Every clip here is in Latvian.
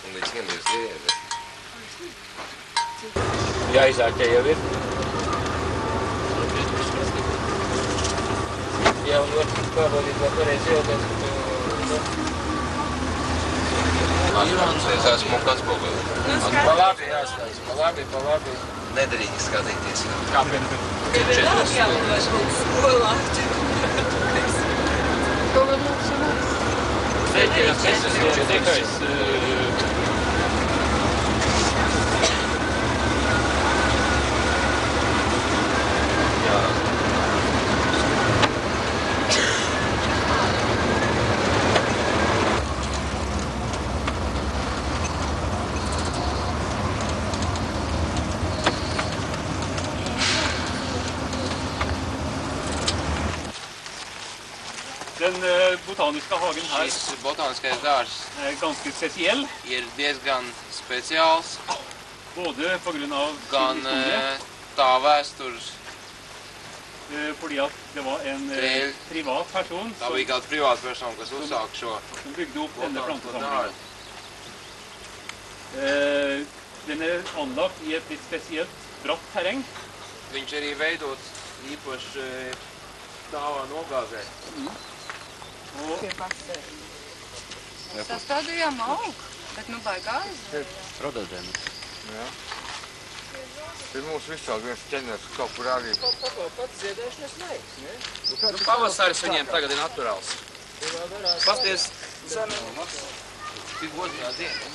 Un līdz viņam ir ziedi. Jāizāķē jau ir. Jā, un var pārbaudīt, vai pareizi ieldēs. Atpakaļ smuka atspoguļot. Pa labi jāstājas, pa labi. Nedrīkst skatīties. Kāpēc? Tev ir daudz jālūdās kaut skolā. Kaut kā mums sanāk. Rēķinās, es esmu tikais. Den botaniske hagen her Šis botaniskais dārs er ganske spesiell, ir diezgan speciāls, både på grunn av gan sin historie, tā vēstures. fordi at det var en privat person Tā bija kāda privātpersona, kas uzsāka šo som bygde opp denne botanisko plantesamlingen. dāru. Den er anlagt i et litt spesielt bratt terreng. Viņš arī veidots īpaši stāvā nogāzē. Og Sastādījām aug, bet nu baigās. Rododendrons. Jā. Ir mūsu visādi viens ķeņers kaut kur arī. pats ziedēšanas laiks, ne? Pavasaris viņiem tagad ir naturāls. Pasties. Tik otrā diena.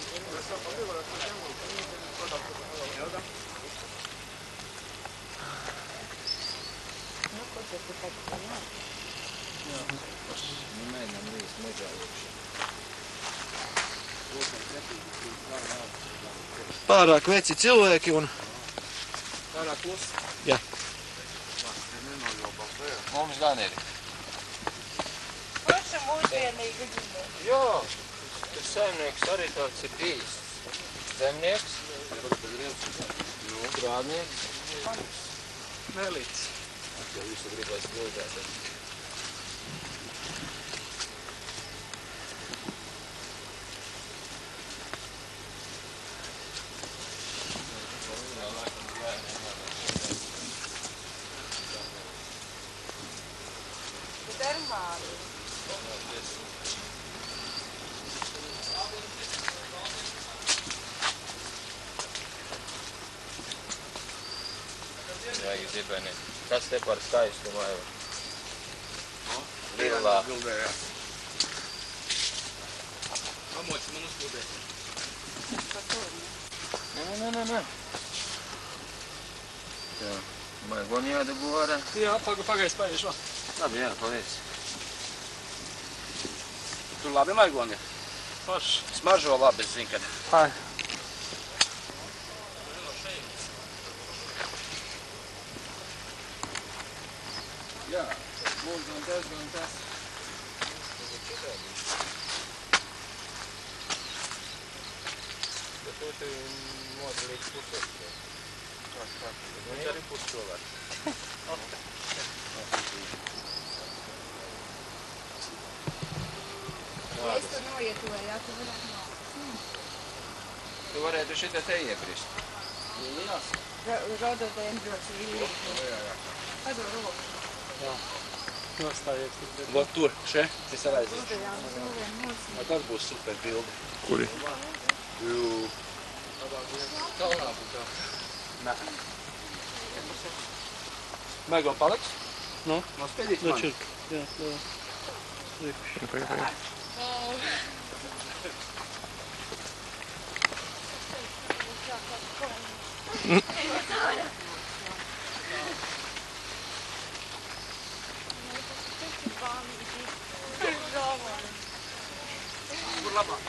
Pārāk veci cilvēki un... Pārāk klusi. Jā. Mums gan ir. Paša mūsdienīga ģimene. Jā, tas saimnieks arī tāds ir bijis. Zemnieks, grādnieks. Nelīdz. Jo visu gribēs pilsēt. Termāli. Vajag zibeni. Kas te par skaistu maivu? Lilā. Pamoči man uzpūdēt. Nē. Jā, maigoni jādabū ārā. Jā, pagaidz paiešu. Labi, jā, paldies. Tur labi maigoni. Paši. Smaržo labi, es zinu, kad. Ai. Jā, būs gan tas. Bet tu nodalīts pusot. Viņš arī pusčolēts. Es tur noietuvēju, jā, tu varētu nākt. Tu varētu šitā te iebrist. Rododendrons ir īsti. Padod roku. Nostājies. Vot tur, še, es araizīšu. Tas būs super bildi. Kuri? Kalnā būtā. Nē. Maigo paliks? No. Nospiedīs No mani? čirka. Jā, davai. Kur labāk?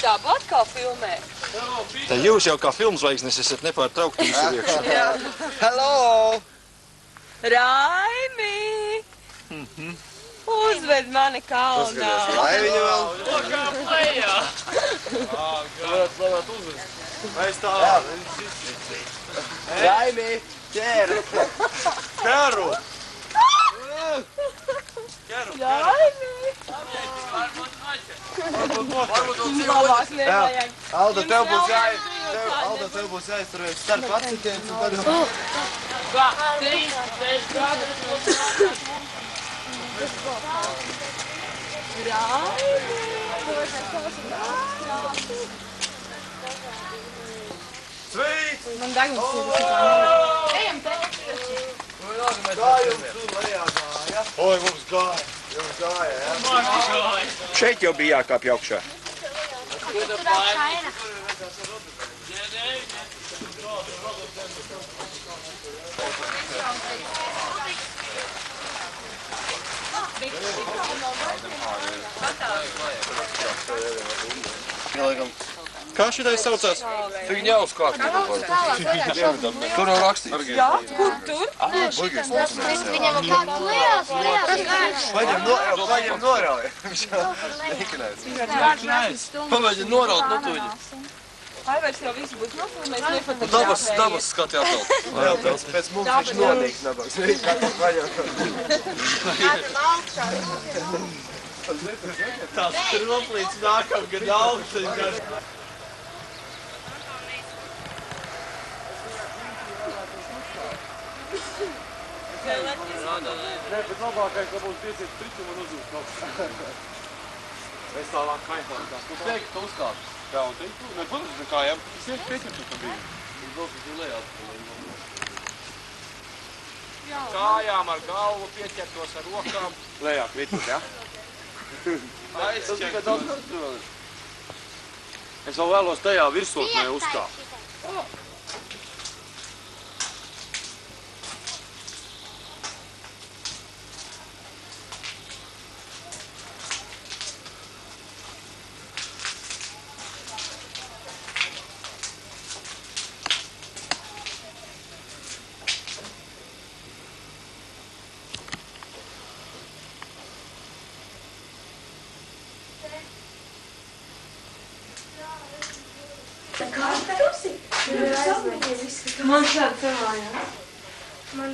Stabu atkal filmē. Te jūs jau kā filmzvaigznes esat nepārtraukti iekšā. Jā. Hello! Raimi! Uzved mani kalnā. Lai viņa vēl! Kā plējā! Mēs tā! Raimi! Ķēru! Ķēru! Raimi! Labāk nevajag. Alda, tev būs jāizturēs starp atsitiens un tad... Kā? 3 gadi! Svīt! Man deguns ir. Ejam te. Kā jums tur lejā gāja? Oi, mums gāja. Jums gāja, jā? Šeit jau bija jākāpj augšā. Kā šitais saucās? Figņaus kāds kaut Tur jau rakstīts. Jā, kur tur? Viņam kāds liels. Paņem norauj. Pamēģini noraut no tuļi. Aivars jau visu būtu nofilmējis, nefotografējis. Dabas skati attēl. Vēl pēc mums viņš nonīks nabaks. Viņš katrs paņem. Tas troplīts nākamgad augsts. Nē, bet labākais, ka būs piesiet priķum un uzūst kaut. Es tālāk kaitām. Tu teiksi, tu uzkāp. Jā, un te tu, ne, protams, ne kājām. Es iek pieķertu, ka bija. Es braucu uz lejā. Kājām ar galvu pieķertos ar rokām. Lejā, kritus, jā? Tas tikai daudz katru vēl ir. Es vēl vēlos tajā virsotnē uzkāpt. Man šādi savājās. Man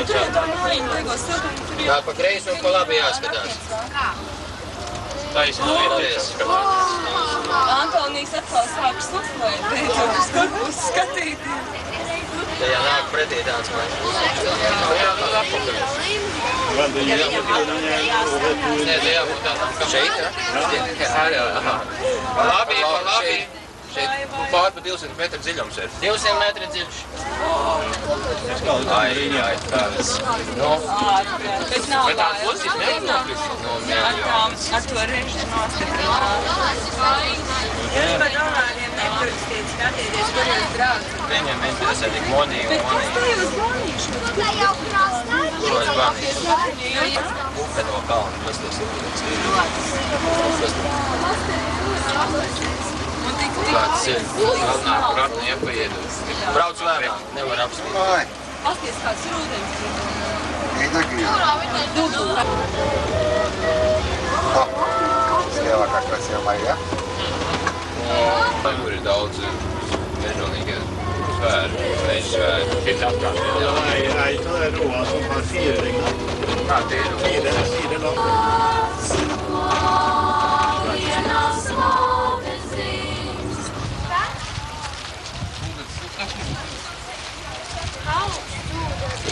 tur jau tā noiņa liegos siltumu, tur jau... Tā pa kreisi un pa labi jāskatās. Taisni vieties. Antonijs atkal sāk suflēt, beidzot uz korpusu skatīties. Tajā nāk pretī tāds man. Jā, tā apakaļ. Nē, tā jābūt tādām kā šeit, jā? Jā. Pa labi. Šeit pār pa 200 metru dziļums ir. 200 metri dziļš. Ai, tāds. Nu. Bet nav Bet tāds locīs neatnākis. ar to režu nostiprināt. Jūs par runājiem neparastīti skatieties, kur jūs brauc. Viņam interesē tik monī un Bet kas monī. te jūs ganīšu? Tā jau krāstā. Ko es banīšu? Bufe no kalna. Tas tas ir. Kāds ir. Kalnā pratni iepaiedu. Brauc lēnā. Nevar apstīt. Ai, Pasties, kāds ir ūdens. iedagī. Lielākā klasījumā, jā? Tur ir daudz mežonīgi svēri, meža svēri. Titta apkārt. Ai, tā ir roas un pār 4 Kā tie ir? 4 labi.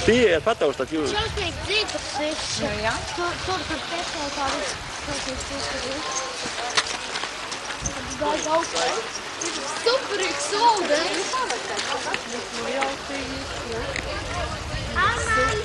Tie pataustāt jūs. Šausmīgi dzīves. Jā? Tur pēcēl tā viss. Gāja augstāk. Superīgs ūdens. Anai.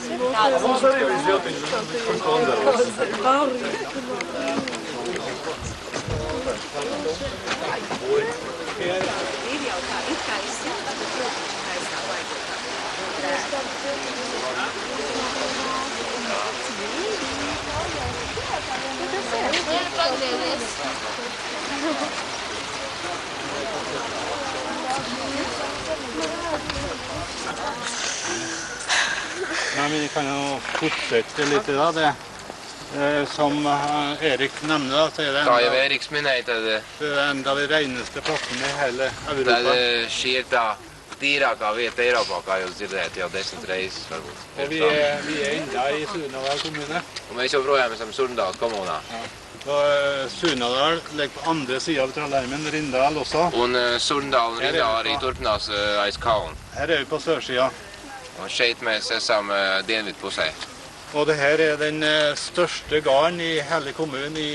Mums arī bija ziltiņš un konzervas. Ir jau tā, it kā izsaka, bet taisnā vajag Men vi kan jo fortsette litt I dag, det. Som Erik nevner, da, så det Kā jau Eriks minēja, tad en av de reneste plassene I hele tad Europa. šī ir tā tīrākā vieta Eiropā, kā jūs dzirdējat jau 10 reizes varbūt. Og vi enda I Surnadal kommune. Un mēs joprojām esam Surndals kommunā. Og Surnadal ligger på andre siden av Trollheimen, Rindal også. Un Surndal un Rindal arī turpinās aiz kalnu. Her vi på sørsiden. Un šeit mēs esam dienvidpusē. Og det her den største garden I hele kommunen I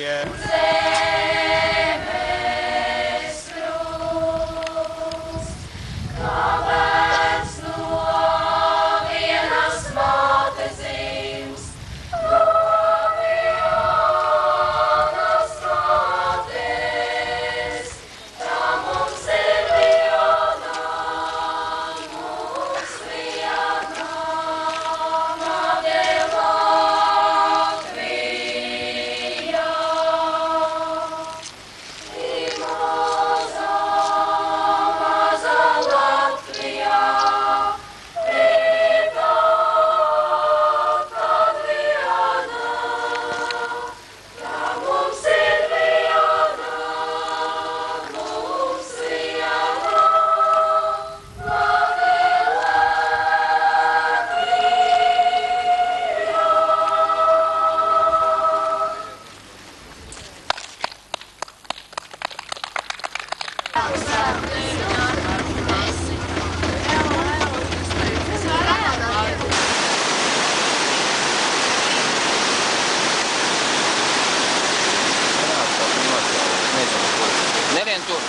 Nevien tur.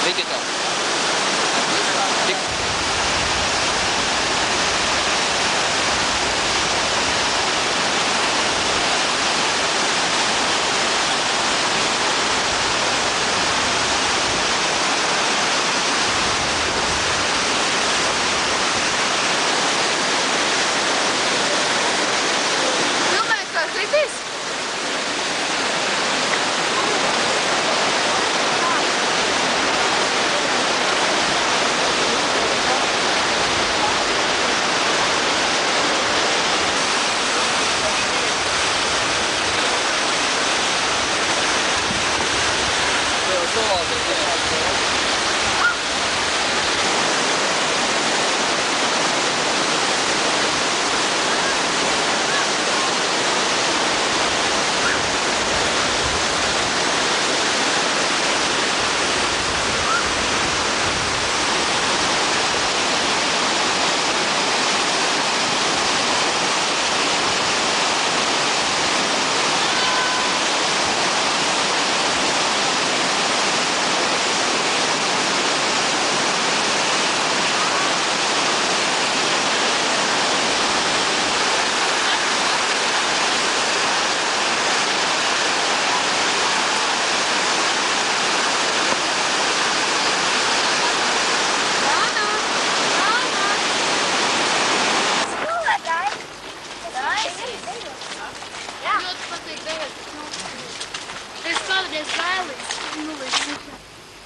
Rikita.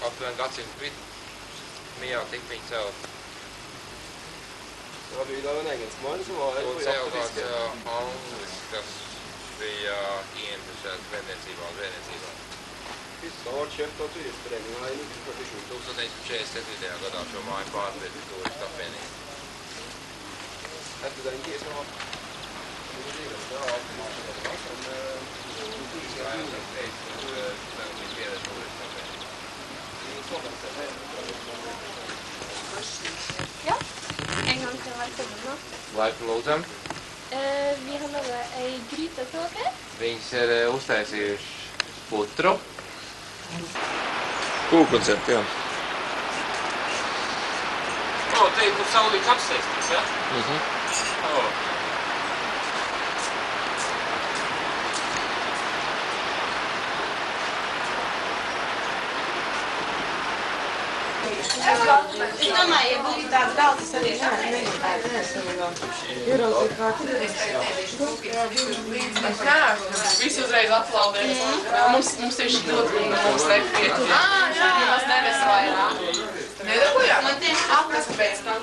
Aptuveni gadsimtu vidu. Mia tikmīgi celt. Det var bygd av en engelskmann som var Un celt kāds anglis, kas bija ieinteresēts zvejniecībā un zvejniecībā. Fiska var kjøpt av turistforeningen I 1947. 1947. gadā šo māju pārveda turistu apvienību. Etter den tid så var det driveste av marsjadene Ja, en gang til velkommen nå. Laipni lūdzam. Vi har laget en gryte til dere. Viņas ir uztaisījuši putru. Kūkoncept, jā. O, te ir saulīts apsēstis, ja? Mhm. O, Es domāju, ja būtu tāds gals, es arī negribētu. Ieraudzīt kā Visi uzreiz aplaudēs. Mums tieši ļoti mums nepiet. Mēs nevis vairāk. Nedabujām? Man tieši atkas pēc tam.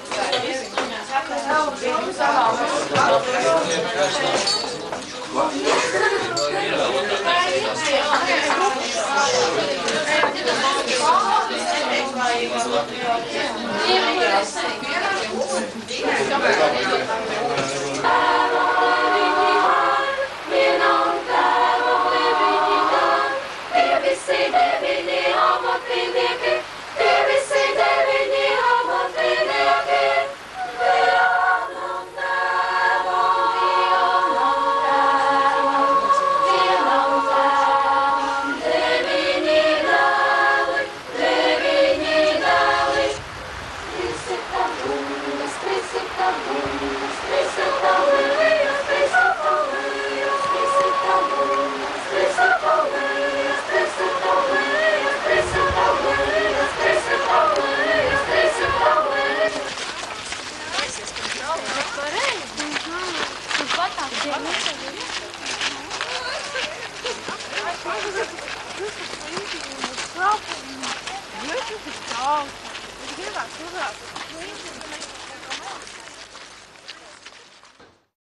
Gribētu uzrāt.